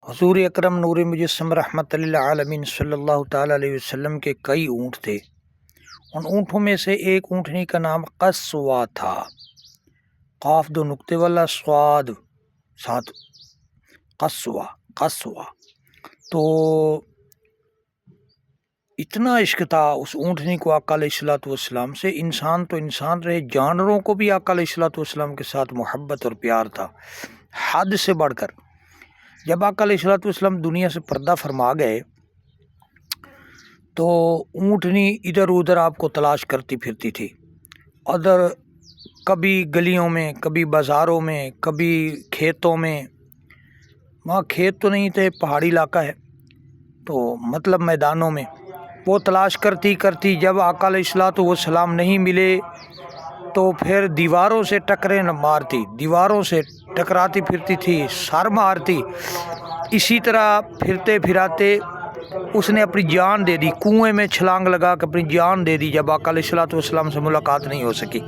حضور اکرم نور مجسم رحمت للعالمین صلی اللہ تعالیٰ علیہ وسلم کے کئی اونٹ تھے۔ ان اونٹوں میں سے ایک اونٹنی کا نام قصوا تھا، قاف دو نقطے والا صاد ساتھ، قصوا۔ تو اتنا عشق تھا اس اونٹنی کو آقا علیہ الصلوۃ والسلام سے، انسان تو انسان رہے، جانوروں کو بھی آقا علیہ الصلوۃ والسلام کے ساتھ محبت اور پیار تھا حد سے بڑھ کر۔ جب آقا علیہ الصلوۃ والسلام دنیا سے پردہ فرما گئے تو اونٹنی ادھر ادھر آپ کو تلاش کرتی پھرتی تھی، ادھر کبھی گلیوں میں، کبھی بازاروں میں، کبھی کھیتوں میں۔ وہاں کھیت تو نہیں تھے، پہاڑی علاقہ ہے، تو مطلب میدانوں میں وہ تلاش کرتی کرتی جب آقا علیہ الصلوۃ والسلام نہیں ملے تو پھر دیواروں سے ٹکریں مارتی، دیواروں سے ٹکراتی پھرتی تھی، سر مارتی۔ اسی طرح پھرتے پھراتے اس نے اپنی جان دے دی، کنویں میں چھلانگ لگا کے اپنی جان دے دی جب آقا علیہ الصلوۃ والسلام سے ملاقات نہیں ہو سکی۔